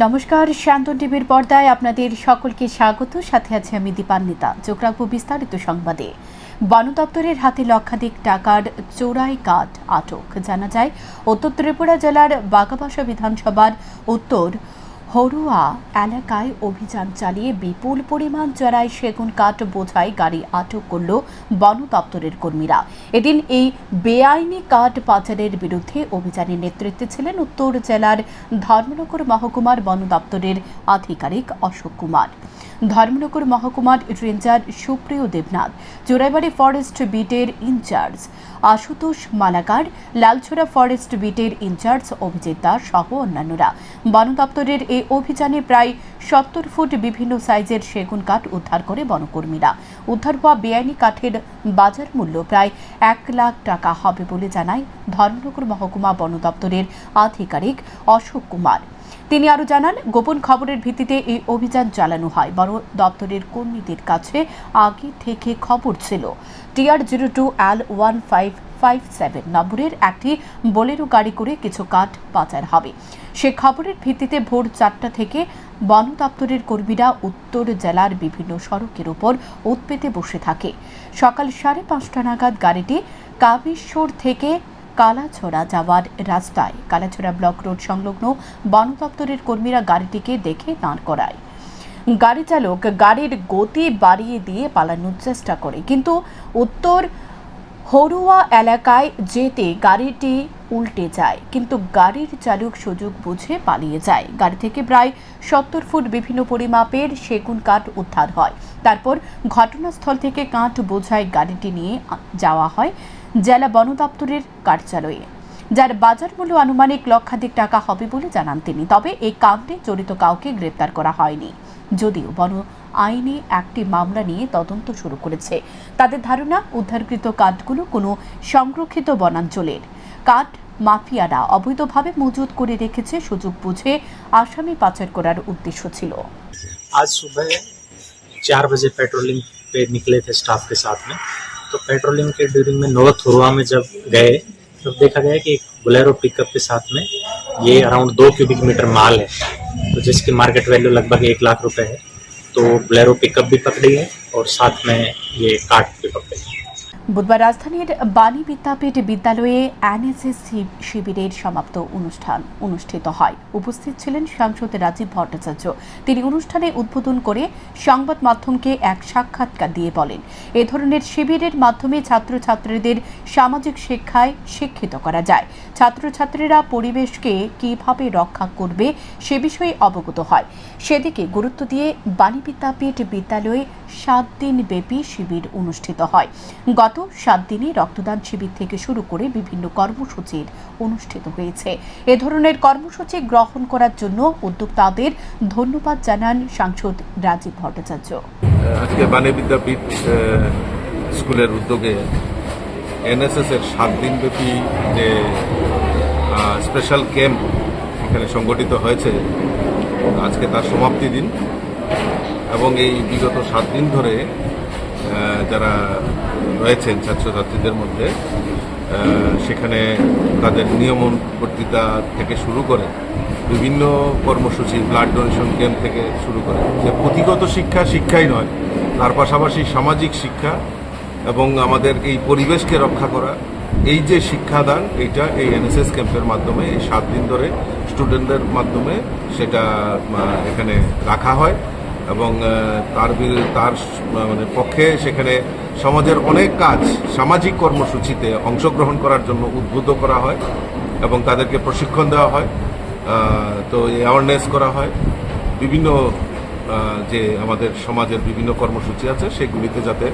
নমস্কার, শান্তন টিভির পর্দায় আপনাদের সকলকে স্বাগত। সাথে আছে আমি দীপান্বিতা। চোখ রাখবো বিস্তারিত সংবাদে। বন দপ্তরের হাতে লক্ষাধিক টাকার চোরাই কাঠ আটক। জানা যায়, উত্তর ত্রিপুরা জেলার বাগাবাসা বিধানসভার উত্তর হরুয়া এলাকায় অভিযান চালিয়ে বিপুল পরিমাণ চোরাই সেগুন কাঠ বোঝাই গাড়ি আটক করল বন দপ্তরের কর্মীরা। এদিন এই বেআইনি কাঠ পাচারের বিরুদ্ধে অভিযানের নেতৃত্বে ছিলেন উত্তর জেলার ধর্মনগর মহকুমার বন দপ্তরের আধিকারিক অশোক কুমার, ধর্মনগর মহকুমার রেঞ্জার সুপ্রিয় দেবনাথ, চোরাইবাড়ি ফরেস্ট বিটের ইনচার্জ আশুতোষ মালাকার, লালছড়া ফরেস্ট বিটের ইনচার্জ অভিজিৎ দাস সহ অন্যান্যরা। বন দপ্তরের এই অভিযানে প্রায় 70 ফুট বিভিন্ন সাইজের সেগুন কাঠ উদ্ধার করে বনকর্মীরা। উদ্ধার হওয়া বেআইনি কাঠের বাজার মূল্য প্রায় 1 লাখ টাকা হবে বলে জানায় ধর্মনগর মহকুমা বন দপ্তরের আধিকারিক অশোক কুমার। তিনি আরও জানান, গোপন খবরের ভিত্তিতে এই অভিযান চালানো হয়। বন দপ্তরের কর্মীদের কাছে আগে থেকে খবর ছিল TR02L1557 নম্বরের একটি বোলেরো গাড়ি করে কিছু কাঠ পাচার হবে। সে খবরের ভিত্তিতে ভোর 4টা থেকে বন দপ্তরের কর্মীরা উত্তর জেলার বিভিন্ন সড়কের উপর উৎপেতে বসে থাকে। সকাল 5:30 নাগাদ গাড়িটি কামেশ্বর থেকে কালাছড়া যাওয়ার রাস্তায় কালাছড়া ব্লক রোড সংলগ্ন বন দপ্তরের কর্মীরা গাড়িটিকে দেখে দাঁড় করায়। গাড়ি চালক গাড়ির গতি বাড়িয়ে দিয়ে পালানোর চেষ্টা করে, কিন্তু উত্তর হরুয়া এলাকায় যেতে গাড়িটি উল্টে যায়, কিন্তু গাড়ির চালক সুযোগ বুঝে পালিয়ে যায়। গাড়ি থেকে প্রায় 70 ফুট বিভিন্ন পরিমাপের সেগুন কাঠ উদ্ধার হয়। তারপর ঘটনাস্থল থেকে কাঠ বোঝাই গাড়িটি নিয়ে যাওয়া হয় জেলা বন দপ্তরের কার্যালয়ে, যার বাজার মূল্য আনুমানিক লক্ষাধিক টাকা হবে বলে জানান তিনি। তবে এই কাণ্ডে জড়িত কাউকে গ্রেপ্তার করা হয়নি, যদিও বন আইনে একটি মামলা নিয়ে তদন্ত শুরু করেছে। তাদের ধারণা, উদ্ধারকৃত কাঠগুলো কোনো সংরক্ষিত বনাঞ্চলের কাঠ মাফিয়ারা অবৈধভাবে মজুত করে রেখেছে। সুযোগ বুঝে আসামি পাচার করার উদ্দেশ্য ছিল। आज सुबह 4 बजे पेट्रोलिंग पे निकले थे स्टाफ के साथ में। तो पेट्रोलिंग के ड्यूरिंग में नोवत हुआ में जब गए तो देखा गया कि एक बोलेरो पिकअप के साथ में ये अराउंड 2 क्यूबिक मीटर माल है, तो जिसकी मार्केट वैल्यू लगभग 1 लाख रुपए है। तो बोलेरो पिकअप भी पकड़ी है और साथ में ये काठ भी पकड़े। বুধবার রাজধানীর বাণী বিদ্যাপীঠ বিদ্যালয়ে এনএসএস শিবিরের সমাপ্ত অনুষ্ঠান অনুষ্ঠিত হয়। উপস্থিত ছিলেন সাংসদ রাজীব ভট্টাচার্য। তিনি অনুষ্ঠানে উদ্বোধন করে সংবাদ মাধ্যমকে এক সাক্ষাৎকার দিয়ে বলেন, এ ধরনের শিবিরের মাধ্যমে ছাত্রছাত্রীদের সামাজিক শিক্ষায় শিক্ষিত করা যায়। ছাত্রছাত্রীরা পরিবেশকে কিভাবে রক্ষা করবে সে বিষয়ে অবগত হয়। সেদিকে গুরুত্ব দিয়ে বাণী বিদ্যাপীঠ বিদ্যালয়ে 7 দিন ব্যাপী শিবির অনুষ্ঠিত হয়। গত 7 দিনে রক্তদান শিবির থেকে শুরু করে বিভিন্ন কর্মসূচির অনুষ্ঠিত হয়েছে। এ ধরনের কর্মসূচি গ্রহণ করার জন্য উদ্যোক্তাদের ধন্যবাদ জানান সাংসদ রাজীব ভট্টাচার্য। আজকে বাণী বিদ্যাপীঠ স্কুলের উদ্যোগে এনএসএস এর 7 দিন ব্যাপী যে স্পেশাল ক্যাম্প এখানে সংগঠিত হয়েছে, আজকে তার সমাপ্তি দিন। এবং এই বিগত 7 দিন ধরে যারা রয়েছেন ছাত্রছাত্রীদের মধ্যে, সেখানে তাদের নিয়মবর্তিতা থেকে শুরু করে বিভিন্ন কর্মসূচি, ব্লাড ডোনেশন ক্যাম্প থেকে শুরু করে যে পুঁথিগত শিক্ষাই নয়, তার পাশাপাশি সামাজিক শিক্ষা এবং আমাদের এই পরিবেশকে রক্ষা করা, এই যে শিক্ষাদান, এইটা এই এনএসএস ক্যাম্পের মাধ্যমে এই 7 দিন ধরে স্টুডেন্টদের মাধ্যমে সেটা এখানে রাখা হয়। এবং তার মানে পক্ষে সেখানে সমাজের অনেক কাজ, সামাজিক কর্মসূচিতে অংশগ্রহণ করার জন্য উদ্বুদ্ধ করা হয় এবং তাদেরকে প্রশিক্ষণ দেওয়া হয়। তো অ্যাওয়ারনেস করা হয়। বিভিন্ন যে আমাদের সমাজের বিভিন্ন কর্মসূচি আছে সেগুলিতে যাতে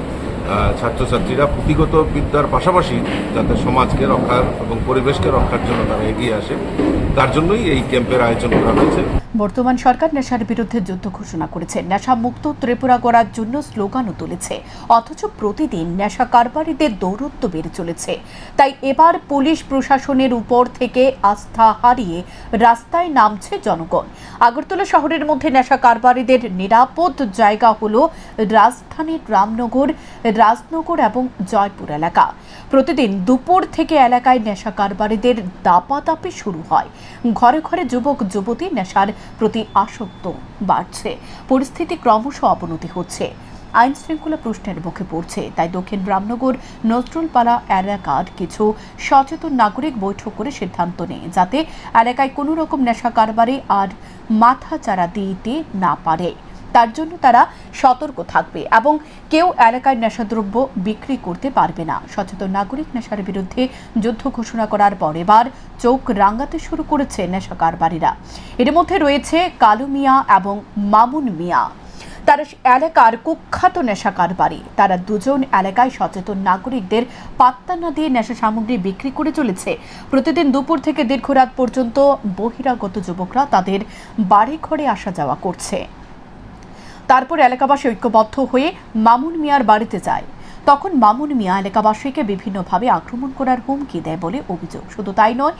ছাত্রছাত্রীরা পুঁথিগত বিদ্যার পাশাপাশি যাতে সমাজকে রক্ষার এবং পরিবেশকে রক্ষার জন্য তারা এগিয়ে আসে, তার জন্যই এই ক্যাম্পের আয়োজন করা হয়েছে। বর্তমান সরকার নেশার বিরুদ্ধে যুদ্ধ ঘোষণা করেছে, নেশা মুক্ত ত্রিপুরা গড়ার জন্য স্লোগানও তুলেছে। অথচ প্রতিদিন নেশা কারবারিদের দৌরত্ব বেড়ে চলেছে। তাই এবার পুলিশ প্রশাসনের উপর থেকে আস্থা হারিয়ে রাস্তায় নামছে জনগণ। আগরতলা শহরের মধ্যে নেশা কারবারিদের নিরাপদ জায়গা হলো রাজধানীর রামনগর, রাজনগর এবং জয়পুর এলাকা। প্রতিদিন দুপুর থেকে এলাকায় নেশা কারবারিদের দাপাদাপি শুরু হয়। ঘরে ঘরে যুবক যুবতী নেশার প্রতি আসক্ত বাড়ছে, পরিস্থিতি ক্রমশ অবনতি হচ্ছে, আইন শৃঙ্খলা প্রশ্নের মুখে পড়ছে। তাই দক্ষিণ রামনগর নজরুলপাড়া এলাকার কিছু সচেতন নাগরিক বৈঠক করে সিদ্ধান্ত নেয় যাতে এলাকায় কোনো রকম নেশা কারবারে আর মাথা চারা দিতে না পারে। তার জন্য তারা সতর্ক থাকবে এবং কেউ এলাকায় নেশাদ্রব্য বিক্রি করতে পারবে না। সচেতন নাগরিক নেশার বিরুদ্ধে যুদ্ধ ঘোষণা করার পর এবার চোখ রাঙাতে শুরু করেছে নেশা কারবারিরা। এর মধ্যে রয়েছে কালু মিয়া এবং মামুন মিয়া। তারা এলাকার কুখ্যাত নেশা কারবারি। তারা দুজন এলাকায় সচেতন নাগরিকদের পাত্তা না দিয়ে নেশা সামগ্রী বিক্রি করে চলেছে। প্রতিদিন দুপুর থেকে দীর্ঘ রাত পর্যন্ত বহিরাগত যুবকরা তাদের বাড়ি ঘরে আসা যাওয়া করছে। তারপর এলাকাবাসী ঐক্যবদ্ধ হয়ে মামুন মিয়ার বাড়িতে যায়। তখন মামুন মিয়া এলাকাবাসীকে বিভিন্নভাবে আক্রমণ করার হুমকি দেয় বলে অভিযোগ। শুধু তাই নয়,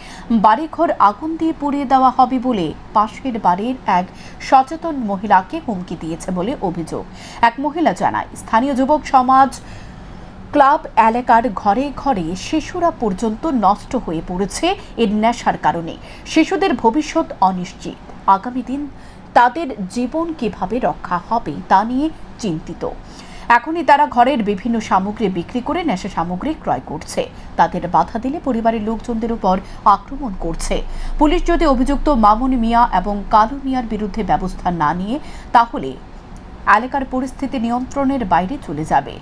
বাড়িঘর আগুন দিয়ে পুড়িয়ে দেওয়া হবে বলে পাশের বাড়ির এক সচেতন মহিলাকে হুমকি দিয়েছে বলে অভিযোগ। এক মহিলা জানায়, স্থানীয় যুবক সমাজ ক্লাব এলাকার ঘরে ঘরে শিশুরা পর্যন্ত নষ্ট হয়ে পড়েছে এর নেশার কারণে। শিশুদের ভবিষ্যৎ অনিশ্চিত, আগামী দিন তাদের জীবন কিভাবে রক্ষা হবে তা নিয়ে চিন্তিত। এখনই তারা ঘরের বিভিন্ন সামগ্রী বিক্রি করে নেশা সামগ্রী ক্রয় করছে। তাদের বাধা দিলে পরিবারের লোকজনদের উপর আক্রমণ করছে। পুলিশ যদি অভিযুক্ত মামুন মিয়া এবং কালু মিয়ার বিরুদ্ধে ব্যবস্থা না নিয়ে তাহলে এলাকার পরিস্থিতি নিয়ন্ত্রণের বাইরে চলে যাবে।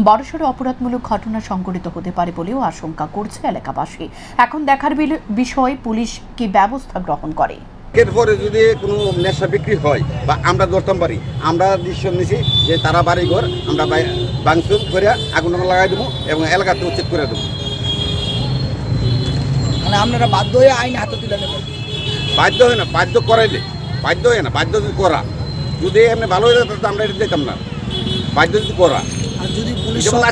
বড়সড় অপরাধমূলক ঘটনা সংঘটিত হতে পারে বলেও আশঙ্কা করছে এলাকাবাসী। এখন দেখার বিষয় পুলিশ কি ব্যবস্থা গ্রহণ করে। এরপরে যদি কোনো নেশা বিক্রি হয় বা আমরা ধরতাম পারি, আমরা ডিসিশন নিছি যে তারা বাড়িঘর আমরা ভাঙচুর করে আগুন লাগাই দেবো এবং এলাকাতে উচ্ছেদ করে দেবো। মানে আপনারা বাধ্য হয়ে আইন হাতে তুলে নেবেন? বাধ্য হয় না, বাধ্য করাইলে বাধ্য হয় না, বাধ্য যদি করা যদি এমনি ভালো হয়ে যেত আমরা এটা দিতাম না। বাধ্য যদি করা, আর যদি পুলিশ যেমন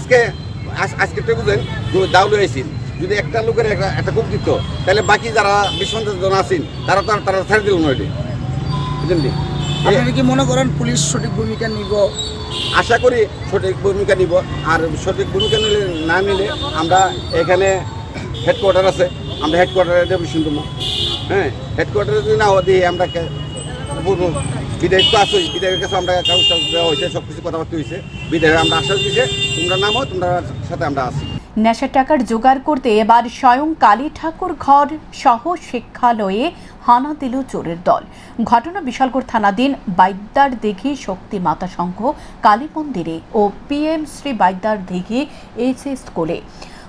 আজকে তো বুঝলেন দাউলে আইসিন, যদি একটা লোকের একটা কুক দিত তাহলে বাকি যারা 20-50 জন আছেন তারা ছেড়ে দিল না। বুঝলেন, আপনারা কি মনে করেন পুলিশ সঠিক ভূমিকা নিব? আশা করি সঠিক ভূমিকা নিব। আর সঠিক ভূমিকা না নিলে আমরা এখানে হেডকোয়ার্টার আছে, আমরা হেডকোয়ার্টারে ডেপুটেশন দেবো। হ্যাঁ, হেডকোয়ার্টারে যদি না দিয়ে আমরা বলবো বিধায়ক তো আসোই, বিধায়কের কাছে আমরা কাগজ দেওয়া হয়েছে, সব কিছু কথাবার্তা হয়েছে। বিধায়ক আমরা আশ্বাস দিয়েছে তোমরা নামো, তোমরা সাথে আমরা আসি। নেশার টাকার জোগাড় করতে এবার স্বয়ং কালী ঠাকুর ঘর সহ শিক্ষালয়ে হানা দিল চোরের দল। ঘটনা বিশালগড় থানাধীন বাইদ্যার দিঘি শক্তি মাতা সংঘ কালী মন্দিরে ও PM শ্রী বাইদ্যার দিঘি HS স্কুলে।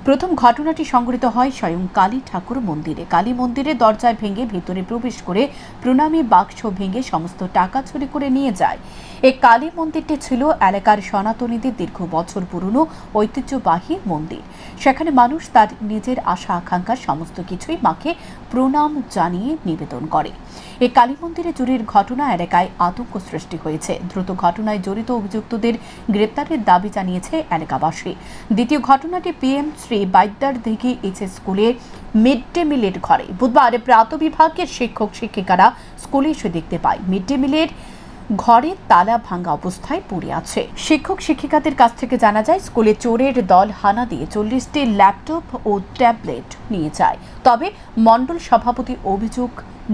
প্রথম ঘটনাটি সংঘটিত হয় স্বয়ং কালী ঠাকুর মন্দিরে। কালী মন্দিরে দরজায় ভেঙে ভিতরে প্রবেশ করে প্রণামী বাক্স ভেঙে সমস্ত টাকা চুরি করে নিয়ে যায়। এই কালী মন্দিরটি ছিল এলাকার সনাতনীদের দীর্ঘ বছর পুরনো ঐতিহ্যবাহী মন্দির। সেখানে মানুষ তার নিজের আশা আকাঙ্ক্ষা সমস্ত কিছুই মাকে প্রণাম জানিয়ে নিবেদন করে। এই কালী মন্দিরে চুরির ঘটনা এলাকায় আতঙ্ক সৃষ্টি হয়েছে। দ্রুত ঘটনায় জড়িত অভিযুক্তদের গ্রেপ্তারের দাবি জানিয়েছে এলাকাবাসী। দ্বিতীয় ঘটনাটি PM শ্রী বাইদ্যার দিঘি HS স্কুলের মিড ডে মিলের ঘরে। বুধবার প্রাতঃবিভাগের শিক্ষক শিক্ষিকারা স্কুলে এসে দেখতে পায় মিড ডে মিলের ঘরে তালা ভাঙা অবস্থায় পড়ে আছে। শিক্ষক শিক্ষিকাদের কাছ থেকে জানা যায় স্কুলে চোরের দল হানা দিয়ে 40টি ল্যাপটপ ও ট্যাবলেট নিয়ে যায়। তবে মণ্ডল সভাপতি অভিযোগ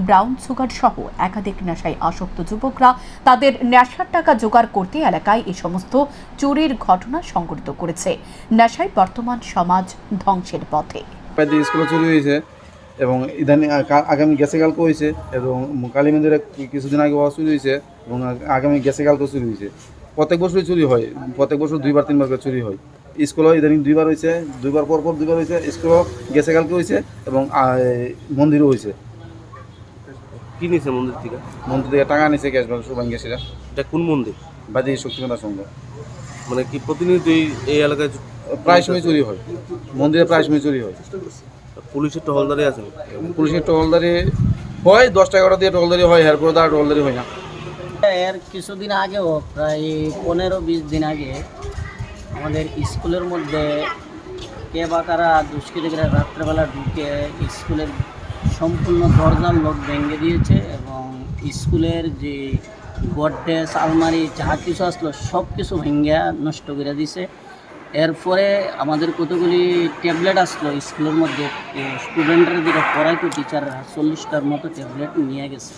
ব্রাউন সুগার সহ একাধিক নেশায় আসক্ত যুবকরা তাদের নেশার টাকা জোগাড় করতে এলাকায় এই সমস্ত চুরির ঘটনা সংঘটিত করেছে। নেশায় বর্তমান সমাজ ধ্বংসের পথে। স্কুলে চুরি হয়েছে এবং ইদানিং আগামী গেছে কালকে হয়েছে এবং কালী মন্দিরে কিছুদিন আগে চুরি হয়েছে এবং আগামী গেছে কালকে চুরি হয়েছে। প্রত্যেক বছরই চুরি হয়, প্রত্যেক বছর 2-3 বার চুরি হয়। স্কুলও ইদানিং 2বার হয়েছে, 2বার পর 2বার হয়েছে। স্কুলও গেছে কালকে হয়েছে এবং মন্দিরও হয়েছে। কি নিছে মন্দির থেকে? মন্দির থেকে টাকা নিছে, ক্যাশ ব্যাংক ব্যাংকে। সেটা এটা কোন মন্দির? বাদী শক্তিমাতা সংঘ। মানে কি প্রতিনিয়ত এই এলাকায় প্রায় সময় চুরি হয়, মন্দিরে প্রায় সময় চুরি হয়। পুলিশের টহলদারি আছে? পুলিশের টহলদারি হয়, 10-11 দিয়ে টহলদারি হয়, এরপরে তার টহলদারি হয় না। এর কিছুদিন আগেও প্রায় 15-20 দিন আগে আমাদের স্কুলের মধ্যে কে বা কারা দুষ্কৃতীরা রাত্রেবেলা ঢুকে স্কুলের সম্পূর্ণ দরজার লক ভেঙে দিয়েছে এবং স্কুলের যে গডরেজ আলমারি যাহা কিছু আসলো সব কিছু ভেঙে নষ্ট করে দিয়েছে এরপরে আমাদের কতগুলি ট্যাবলেট আসলো স্কুলের মধ্যে, স্টুডেন্টরা যেটা পড়াইতো টিচাররা 40টার মতো ট্যাবলেট নিয়ে গেছে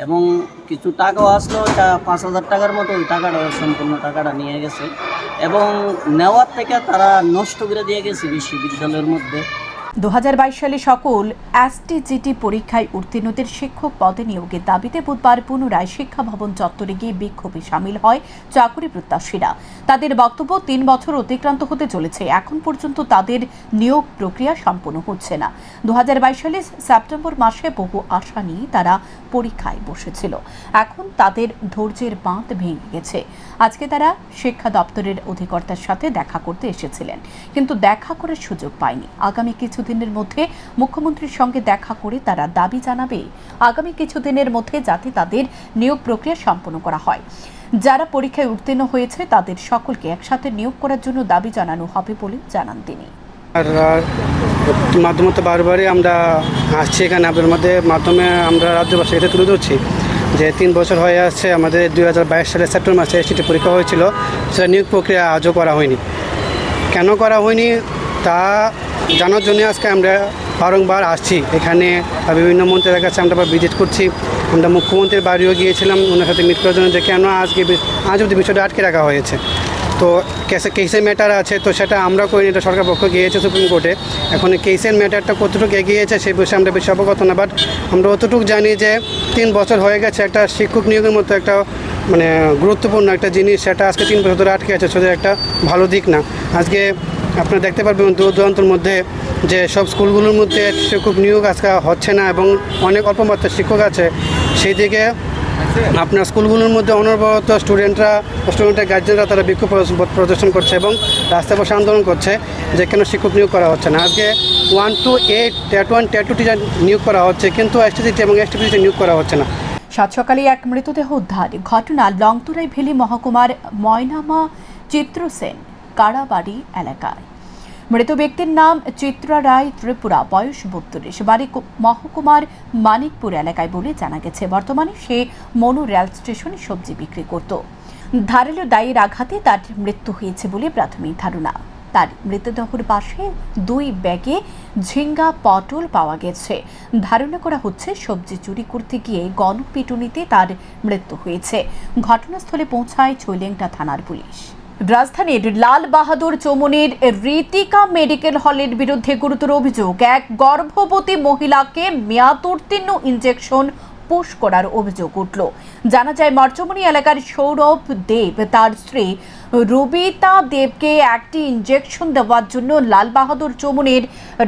এবং কিছু টাকাও আসলো, 5,000 টাকার মতো ওই টাকাটা সম্পূর্ণ টাকাটা নিয়ে গেছে এবং নেওয়ার থেকে তারা নষ্ট করে দিয়ে গেছে বিশ্ববিদ্যালয়ের মধ্যে। 2022 সালে সকল STGT পরীক্ষায় উত্তীর্ণদের শিক্ষক পদে নিয়োগের দাবিতে বুধবার পুনরায় শিক্ষা ভবন চত্বরে গিয়ে বিক্ষোভে সামিল হয় চাকরি প্রত্যাশীরা। তাদের বক্তব্য 3 বছর অতিক্রান্ত হতে চলেছে, এখন পর্যন্ত তাদের নিয়োগ প্রক্রিয়া সম্পন্ন হচ্ছে না। 2022 সালের সেপ্টেম্বর মাসে বহু আশা নিয়ে তারা পরীক্ষায় বসেছিল, এখন তাদের ধৈর্যের বাঁধ ভেঙে গেছে। আজকে তারা শিক্ষা দপ্তরের অধিকর্তার সাথে দেখা করতে এসেছিলেন, কিন্তু দেখা করার সুযোগ পায়নি। আগামী কিছুদিনের মধ্যে মুখ্যমন্ত্রীর সঙ্গে দেখা করে তারা দাবি জানাবে আগামী কিছুদিনের মধ্যে যাতে তাদের নিয়োগ প্রক্রিয়া সম্পন্ন করা হয়। যারা পরীক্ষায় উত্তীর্ণ হয়েছে তাদের সকলকে একসাথে নিয়োগ করার জন্য দাবি জানানো হবে বলে জানান তিনি। আর মাধ্যমে তো বারবারই আমরা আসছি এখানে, আপনার মাধ্যমে আমরা রাজ্যবাসী এটা তুলে ধরছি যে 3 বছর হয়ে আসছে আমাদের 2022 সালের সেপ্টেম্বর মাসে STGT পরীক্ষা হয়েছিল, সেটা নিয়োগ প্রক্রিয়া আজও করা হয়নি। কেন করা হয়নি তা জানার জন্য আজকে আমরা বারংবার আসছি এখানে, বিভিন্ন মন্ত্রীদের কাছে আমরা ভিজিট করছি। আমরা মুখ্যমন্ত্রীর বাড়িও গিয়েছিলাম ওনার সাথে মিট করার জন্য যে কেন আজ অবধি বিষয়টা আটকে রাখা হয়েছে। তো কেসের ম্যাটার আছে, তো সেটা আমরা করিনি, এটা সরকার পক্ষ গিয়েছে সুপ্রিম কোর্টে। এখন কেসের ম্যাটারটা কতটুকু এগিয়েছে সেই বিষয়ে আমরা বেশি অবগত না, বাট আমরা অতটুকু জানি যে 3 বছর হয়ে গেছে একটা শিক্ষক নিয়োগের মতো একটা গুরুত্বপূর্ণ একটা জিনিস, সেটা আজকে 3 বছর ধরে আটকে আছে, সেটা একটা ভালো দিক না। আজকে আপনারা দেখতে পারবেন দূর দূরান্তর মধ্যে যে সব স্কুলগুলোর মধ্যে শিক্ষক নিয়োগ আজকে হচ্ছে না এবং অনেক অল্প মাত্রার শিক্ষক আছে। সেই দিকে আপনার স্কুলগুলোর মধ্যে অনবরত স্টুডেন্টের গার্জেনরা তারা বিক্ষোভ প্রদর্শন করছে এবং রাস্তায় বসে আন্দোলন করছে যে কেন শিক্ষক নিয়োগ করা হচ্ছে না। আজকে 1 to 8 TET 1 TET 2 টিচার নিয়োগ করা হচ্ছে, কিন্তু STGT এবং STPT নিয়োগ করা হচ্ছে না। সাত সকালে এক মৃতদেহ উদ্ধার ঘটনা লংতরাই ভেলি মহকুমার ময়নামা চিত্রসেন কাড়াবাড়ি এলাকায়। মৃত ব্যক্তির নাম চিত্রা রায় ত্রিপুরা, বয়স 32, বাড়ি মহকুমার মানিকপুর এলাকায় বলে জানা গেছে। বর্তমানে সে মনু রেল স্টেশনে সবজি বিক্রি করত। ধারালো দায়ের আঘাতে তার মৃত্যু হয়েছে বলে প্রাথমিক ধারণা। তার মৃতদেহের পাশে 2 ব্যাগে ঝিঙ্গা পটল পাওয়া গেছে। ধারণা করা হচ্ছে সবজি চুরি করতে গিয়ে গণপিটুনিতে তার মৃত্যু হয়েছে। ঘটনাস্থলে পৌঁছায় চৈলেংটা থানার পুলিশ। রাজধানীর লাল বাহাদুর চৌমুহনীর ঋতিকা মেডিকেল হলের বিরুদ্ধে গুরুতর অভিযোগ। এক গর্ভবতী মহিলাকে মেয়াদ উত্তীর্ণ ইনজেকশন পুশ করার অভিযোগ উঠল। জানা যায় মরচমনি এলাকার সৌরভ দেব তার স্ত্রী রুবিতা দেবকে একটি ইনজেকশন দেওয়ার জন্য লাল বাহাদুর চৌমুহনীর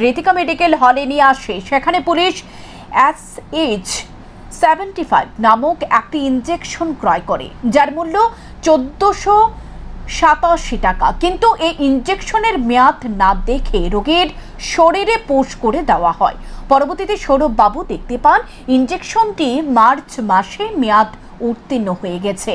ঋতিকা মেডিকেল হলে নিয়ে আসে। সেখানে পুলিশ SH75 নামক একটি ইনজেকশন ক্রয় করে, যার মূল্য 1487 টাকা। কিন্তু এই ইনজেকশনের মেয়াদ না দেখে রোগীর শরীরে পুশ করে দেওয়া হয়। পরবর্তীতে সৌরভ বাবু দেখতে পান ইনজেকশনটি মার্চ মাসে মেয়াদ উত্তীর্ণ হয়ে গেছে।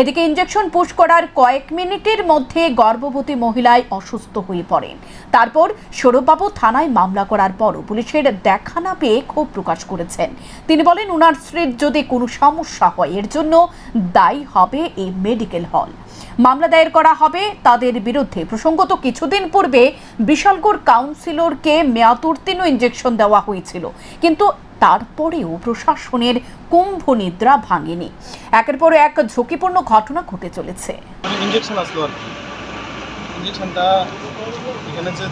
এদিকে ইনজেকশন পুশ করার কয়েক মিনিটের মধ্যে গর্ভবতী মহিলায় অসুস্থ হয়ে পড়েন। তারপর সৌরভবাবু থানায় মামলা করার পরও পুলিশের দেখা না পেয়ে ক্ষোভ প্রকাশ করেছেন। তিনি বলেন ওনার স্ত্রীর যদি কোনো সমস্যা হয় এর জন্য দায়ী হবে এই মেডিকেল হল। মামলা দায়ের করা হবে তাদের বিরুদ্ধে। প্রসঙ্গত কিছুদিন পূর্বে বিশালগড় কাউন্সিলরকে মেয়াদ উত্তীর্ণ ইনজেকশন দেওয়া হয়েছিল, কিন্তু তারপরেও প্রশাসনের কুম্ভ নিদ্রা ভাঙেনি। একের পর এক ঝুঁকিপূর্ণ ঘটনা ঘটে চলেছে। ইনজেকশন আসলো আর কি, ইনজেকশনটা এখানে যে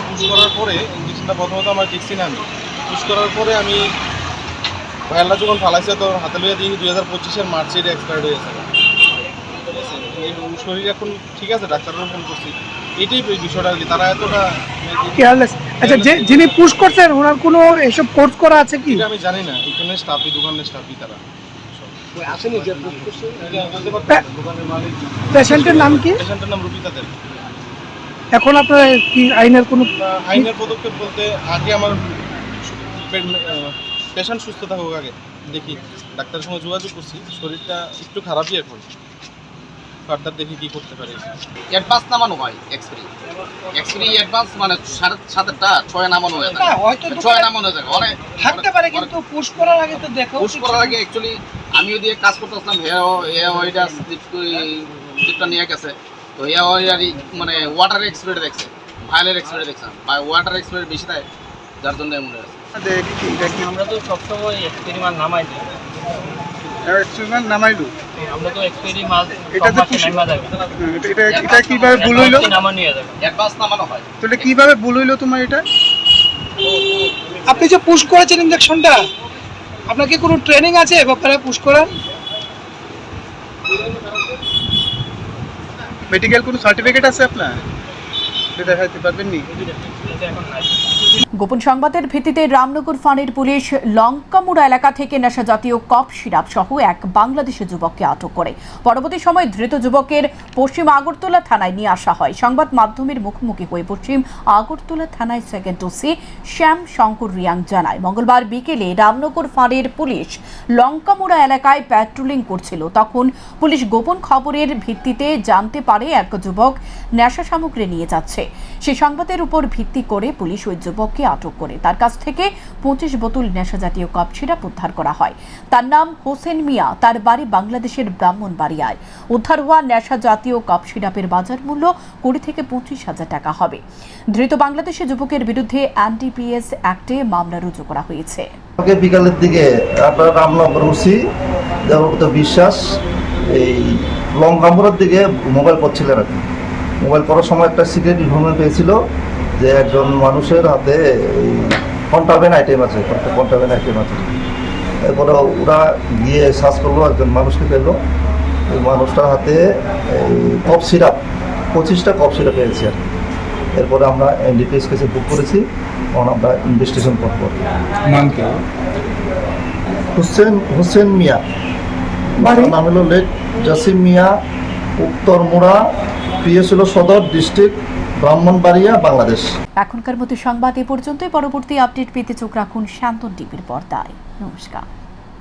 পুশ করার পরে ইনজেকশনটা প্রথমত আমার দেখছি না, আমি পুশ করার পরে আমি ভাইয়াল্লা যখন ফালাইছে তো হাতে লইয়া দিয়ে 2025-এর মার্চে এটা এক্সপায়ার্ড হয়ে গেছে। শরীর এখন ঠিক আছে, ডাক্তাররা ফোন করছি, এটাই বিষয়টা আর কি। তারা এতটা কেয়ারলেস। আচ্ছা, যিনি পুশ করছেন ওনার কোনো এসব কোর্স করা আছে কি আমি জানি না। এখানে স্টাফই, দোকানের স্টাফই তারা আসেনি যে পুশ করছে। দোকানের মালিক। পেশেন্টের নাম কি? পেশেন্টের নাম রুবিতা দেব। এখন আপনার কি আইনের পদক্ষেপ বলতে আগে আমার পেশেন্ট সুস্থ থাকুক, আগে দেখি ডাক্তারের সঙ্গে যোগাযোগ করছি, শরীরটা একটু খারাপই এখন, ফার্দার দেখি কি করতে পারি। অ্যাডভান্স নামানো হয় এক্সপ্রি অ্যাডভান্স মানে 7.5টা 6 নামানো হয়ে যায়, 6 নামানো হয়ে যায় অনেক থাকতে পারে, কিন্তু পুশ করার আগে তো দেখো, পুশ করার আগে অ্যাকচুয়ালি আমি ওদিকে কাজ করতেছিলাম, ওইটা স্লিপটা নিয়ে গেছে, তো মানে ওয়াটার এক্সপিরিয়েন্স দেখছে, ভাইলের এক্সপিরিয়েন্স দেখছে, ওয়াটার এক্সপিরিয়েন্স বেশি দেয়, যার জন্য এমন হয়েছে। আমরা তো সবসময় এক্সপেরিমেন্ট নামাই দিই, এক্সপেরিমেন্ট নামাইলো আমরা তো এক্সপেরিমেন্ট এটাতে এটা কিভাবে ভুল হইলো? নামা নিয়ে যাবে, অ্যাডভান্স নামানো হয়। তাহলে কিভাবে ভুল হইলো তোমার এটা? আপনি যে পুশ করেছেন ইনজেকশনটা, আপনার কি কোনো ট্রেনিং আছে ব্যাপারে পুশ করার? মেডিকেল কোনো সার্টিফিকেট আছে আপনার? এটা দেখাতে পারবেন নি? গোপন সংবাদের ভিত্তিতে রামনগর ফাঁড়ির পুলিশ লঙ্কামুড়া এলাকা থেকে নেশা জাতীয় কফ সিরাপ সহ এক বাংলাদেশি যুবককে আটক করে পরবর্তী সময় ধৃত যুবকের পশ্চিম আগরতলা থানায় নিয়ে আসা হয়। সংবাদ মাধ্যমের মুখোমুখি হয়ে পশ্চিম আগরতলা থানায় সেকেন্ড ওসি শ্যাম শঙ্কর রিয়াং জানায়, মঙ্গলবার বিকেলে রামনগর ফাঁড়ির পুলিশ লঙ্কামুড়া এলাকায় প্যাট্রোলিং করছিল। তখন পুলিশ গোপন খবরের ভিত্তিতে জানতে পারে এক যুবক নেশা সামগ্রী নিয়ে যাচ্ছে। সেই সংবাদের উপর ভিত্তি করে পুলিশ ওই যুবককে আটক করে তার কাছ থেকে 25 বোতল নেশা জাতীয় কফ সিরাপ উদ্ধার করা হয়। তার নাম হোসেন মিয়া, তার বাড়ি বাংলাদেশের ব্রাহ্মণবাড়িয়ায়। উদ্ধার হওয়া নেশা জাতীয় কফ সিরাপের বাজার মূল্য 20 থেকে 25,000 টাকা হবে। ধৃত বাংলাদেশি যুবকের বিরুদ্ধে এনডিপিএস অ্যাক্টে মামলা রুজু করা হয়েছে। বিকালের দিকে আপনার রামনগর ওসি দেবব্রত বিশ্বাস এই লঙ্কামুড়ার দিকে মোবাইল করছিলেন আর কি। মোবাইল করার সময় একটা সিক্রেট ইনফরমেশন পেয়েছিল যে একজন মানুষের হাতে কন্ট্রাব্যান্ড আইটেম আছে, এরপরে ওরা গিয়ে সার্চ করলো, একজন মানুষকে পেলো। ওই মানুষটার হাতে কফ সিরাপ 25টা কফ সিরাপ পেয়েছি আর কি। এরপরে আমরা এনডিপিএস কেসে বুক করেছি, তখন আমরা ইনভেস্টিগেশন করবো। হোসেন মিয়া, নাম হলো লেক জাসিম মিয়া, উত্তরমুড়া, পিএস হলো সদর ডিস্ট্রিক্ট, ব্রাহ্মণবাড়িয়া, বাংলাদেশ। এখনকার মতো সংবাদ এ পর্যন্তই। পরবর্তী আপডেট পেতে চোখ রাখুন শান্তন টিভির পর্দায়। নমস্কার।